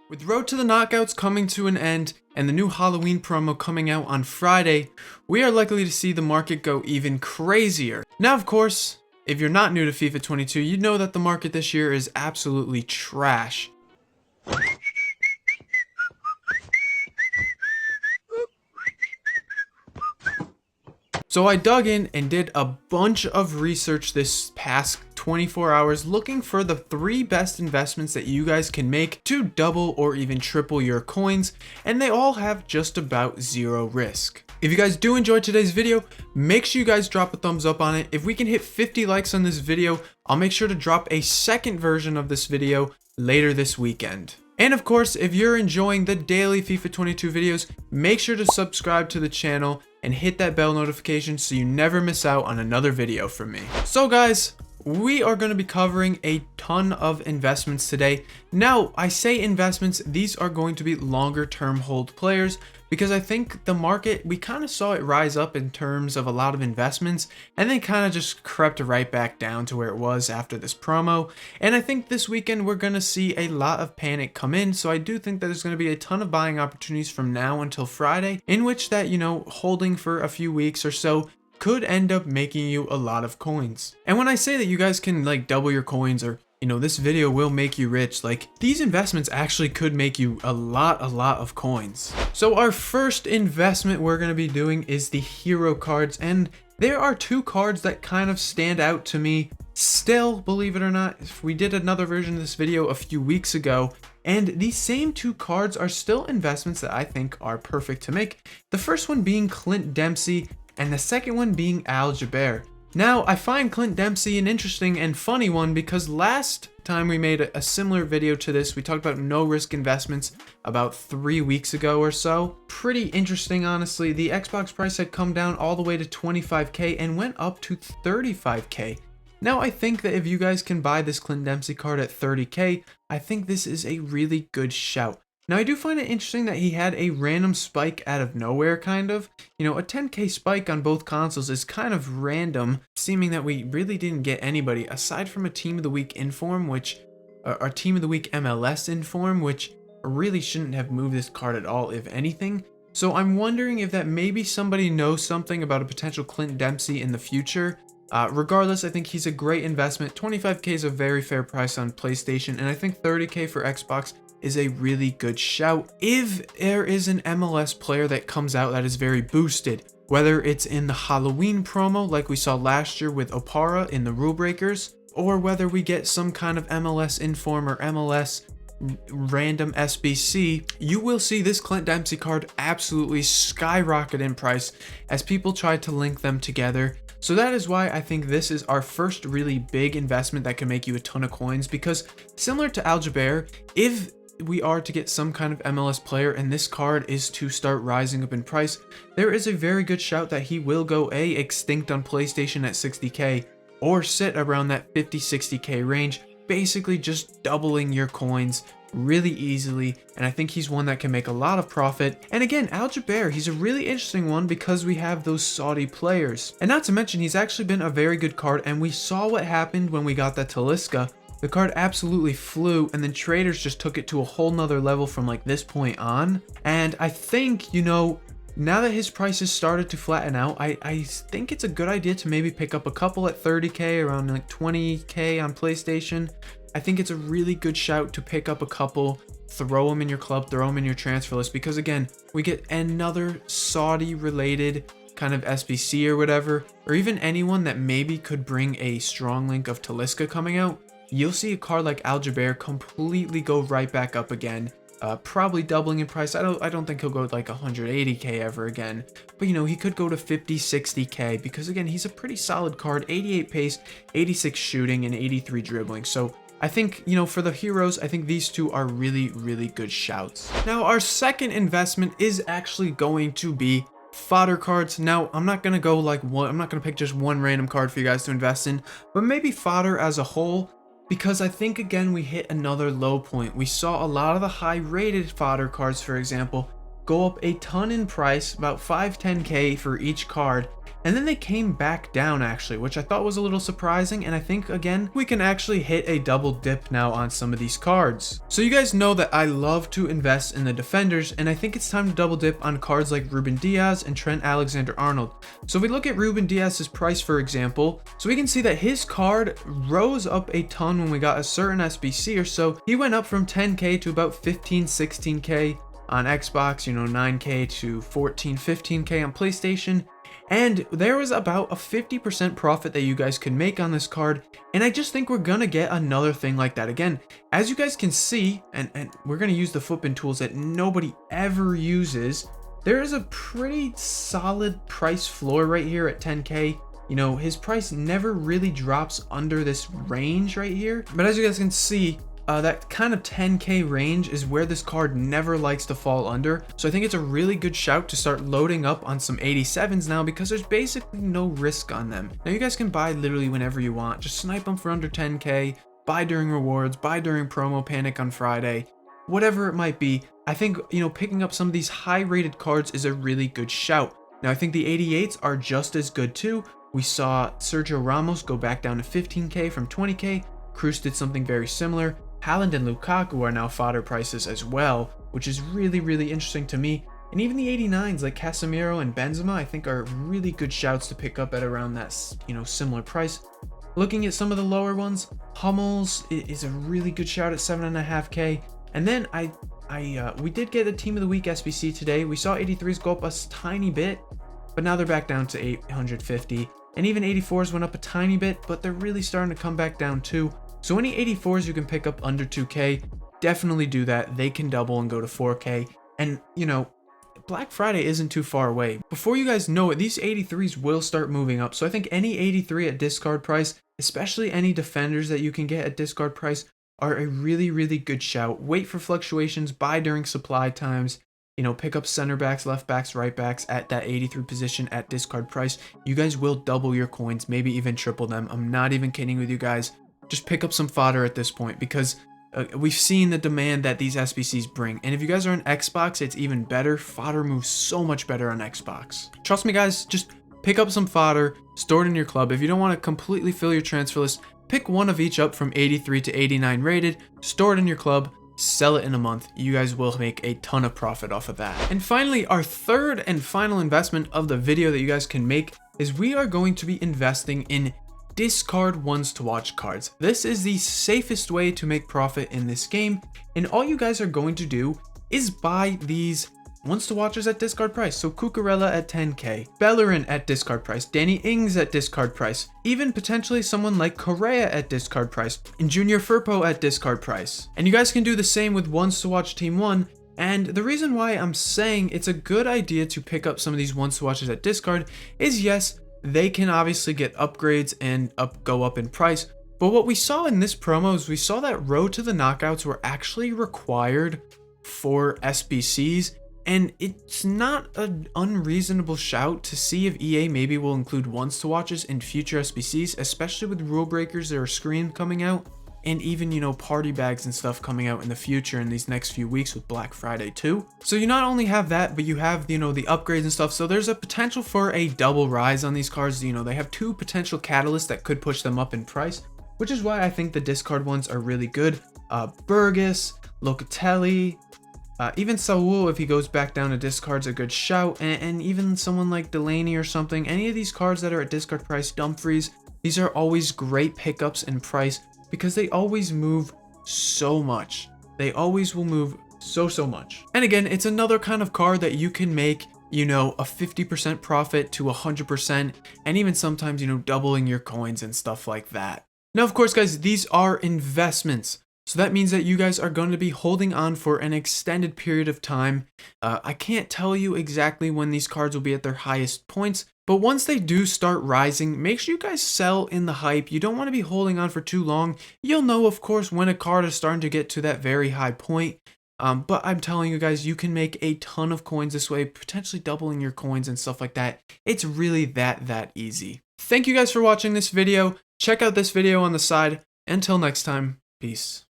With Road to the Knockouts coming to an end and the new Halloween promo coming out on Friday, we are likely to see the market go even crazier. Now, of course, if you're not new to FIFA 22, you know that the market this year is absolutely trash. So I dug in and did a bunch of research this past 24 hours looking for the 3 best investments that you guys can make to double or even triple your coins, and they all have just about 0 risk. If you guys do enjoy today's video, make sure you guys drop a thumbs up on it. If we can hit 50 likes on this video, I'll make sure to drop a second version of this video later this weekend. And of course, if you're enjoying the daily FIFA 22 videos, make sure to subscribe to the channel and hit that bell notification so you never miss out on another video from me. So guys, we are going to be covering a ton of investments today. Now, I say investments, these are going to be longer term hold players because I think the market, we kind of saw it rise up in terms of a lot of investments and then kind of just crept right back down to where it was after this promo. And I think this weekend we're going to see a lot of panic come in. So I do think that there's going to be a ton of buying opportunities from now until Friday, in which that, you know, holding for a few weeks or so could end up making you a lot of coins. And when I say that you guys can like double your coins, or you know, this video will make you rich, like these investments actually could make you a lot of coins. So our first investment we're going to be doing is the hero cards, and there are 2 cards that kind of stand out to me still, believe it or not. We did another version of this video a few weeks ago, and these same 2 cards are still investments that I think are perfect to make. The first one being Clint Dempsey, and the second one being Al Jaber. Now, I find Clint Dempsey an interesting and funny one because last time we made a similar video to this, we talked about no risk investments about 3 weeks ago or so. Pretty interesting, honestly. The Xbox price had come down all the way to 25k and went up to 35k. Now, I think that if you guys can buy this Clint Dempsey card at 30k, I think this is a really good shout. Now, I do find it interesting that he had a random spike out of nowhere, kind of. You know, a 10k spike on both consoles is kind of random, seeming that we really didn't get anybody aside from a Team of the Week inform, which, or Team of the Week MLS inform, which really shouldn't have moved this card at all, if anything. So I'm wondering if that maybe somebody knows something about a potential Clint Dempsey in the future. Regardless, I think he's a great investment. 25k is a very fair price on PlayStation, and I think 30k for Xbox is a really good shout if there is an MLS player that comes out that is very boosted, whether it's in the Halloween promo like we saw last year with Opara in the Rule Breakers, or whether we get some kind of MLS inform or MLS random SBC. You will see this Clint Dempsey card absolutely skyrocket in price as people try to link them together. So that is why I think this is our first really big investment that can make you a ton of coins, because similar to Al Jaber, if we are to get some kind of MLS player and this card is to start rising up in price, there is a very good shout that he will go extinct on PlayStation at 60k or sit around that 50-60k range, basically just doubling your coins really easily. And I think he's one that can make a lot of profit. And again, Al Jaber, he's a really interesting one because we have those Saudi players, and not to mention he's actually been a very good card, and we saw what happened when we got that Talisca. The card absolutely flew, and then traders just took it to a whole nother level from like this point on. And I think, you know, now that his prices started to flatten out, I think it's a good idea to maybe pick up a couple at 30k, around like 20k on PlayStation. I think it's a really good shout to pick up a couple, throw them in your club, throw them in your transfer list, because again, we get another Saudi related kind of SBC or whatever, or even anyone that maybe could bring a strong link of Talisca coming out. You'll see a card like Al Jaber completely go right back up again, probably doubling in price. I don't think he'll go like 180k ever again, but you know, he could go to 50-60k because again, he's a pretty solid card. 88 pace, 86 shooting, and 83 dribbling. So I think, you know, for the heroes, I think these 2 are really good shouts. Now, our second investment is actually going to be fodder cards. Now, I'm not gonna go like one. I'm not gonna pick just one random card for you guys to invest in, but maybe fodder as a whole. Because I think, again, we hit another low point. We saw a lot of the high rated fodder cards, for example, go up a ton in price, about 5-10k for each card. and then they came back down actually, which I thought was a little surprising, and I think again we can actually hit a double dip now on some of these cards. So you guys know that I love to invest in the defenders, and I think it's time to double dip on cards like Ruben Diaz and Trent Alexander-Arnold. So if we look at Ruben Diaz's price, for example, so we can see that his card rose up a ton when we got a certain SBC or so. He went up from 10k to about 15, 16k on Xbox, 9k to 14, 15k on PlayStation. And there was about a 50% profit that you guys could make on this card, and I just think we're gonna get another thing like that again. As you guys can see, and we're gonna use the footbin tools that nobody ever uses, there is a pretty solid price floor right here at 10k. His price never really drops under this range right here, but as you guys can see, that kind of 10k range is where this card never likes to fall under. So I think it's a really good shout to start loading up on some 87s now, because there's basically no risk on them. Now you guys can buy literally whenever you want. Just snipe them for under 10k, buy during rewards, buy during promo panic on Friday, whatever it might be. I think, picking up some of these high rated cards is a really good shout. Now I think the 88s are just as good too. We saw Sergio Ramos go back down to 15k from 20k. Cruz did something very similar. Haaland and Lukaku are now fodder prices as well, which is really, really interesting to me. And even the 89s like Casemiro and Benzema, I think are really good shouts to pick up at around that, similar price. Looking at some of the lower ones, Hummels is a really good shout at 7.5k. And then we did get a Team of the Week SBC today. We saw 83s go up a tiny bit, but now they're back down to 850. And even 84s went up a tiny bit, but they're really starting to come back down too. So any 84s you can pick up under 2k, definitely do that. They can double and go to 4k. And, Black Friday isn't too far away. Before you guys know it, these 83s will start moving up. So I think any 83 at discard price, especially any defenders that you can get at discard price, are a really, really good shout. Wait for fluctuations, buy during supply times, pick up center backs, left backs, right backs at that 83 position at discard price. You guys will double your coins, maybe even triple them. I'm not even kidding with you guys. Just pick up some fodder at this point, because we've seen the demand that these SBCs bring. And if you guys are on Xbox, it's even better. Fodder moves so much better on Xbox. Trust me guys, just pick up some fodder, store it in your club. If you don't want to completely fill your transfer list, pick one of each up from 83 to 89 rated, store it in your club, sell it in a month. You guys will make a ton of profit off of that. And finally, our third and final investment of the video that you guys can make is we are going to be investing in discard ones to watch cards. This is the safest way to make profit in this game, and all you guys are going to do is buy these ones to watchers at discard price. So Cucurella at 10k, Bellerin at discard price, Danny Ings at discard price, even potentially someone like Correa at discard price, and Junior Firpo at discard price. And you guys can do the same with ones to watch team 1. And the reason why I'm saying it's a good idea to pick up some of these ones to watchers at discard is, yes, they can obviously get upgrades and go up in price. But what we saw in this promo is we saw that road to the knockouts were actually required for SBCs. And it's not an unreasonable shout to see if EA maybe will include ones to watches in future SBCs, especially with rule breakers that are screened coming out. And even, party bags and stuff coming out in the future in these next few weeks with Black Friday too. So you not only have that, but you have, the upgrades and stuff. So there's a potential for a double rise on these cards. They have two potential catalysts that could push them up in price, which is why I think the discard ones are really good. Burgess, Locatelli, even Saul, if he goes back down to discard's a good shout. And even someone like Delaney or something. Any of these cards that are at discard price, Dumfries, these are always great pickups in price, because they always move so much. They always will move so much. And again, it's another kind of card that you can make, a 50% profit to 100%, and even sometimes, doubling your coins and stuff like that. Now, of course, guys, these are investments. So that means that you guys are going to be holding on for an extended period of time. I can't tell you exactly when these cards will be at their highest points, but once they do start rising, make sure you guys sell in the hype. You don't want to be holding on for too long. You'll know, of course, when a card is starting to get to that very high point. But I'm telling you guys, you can make a ton of coins this way, potentially doubling your coins and stuff like that. It's really that easy. Thank you guys for watching this video. Check out this video on the side. Until next time, peace.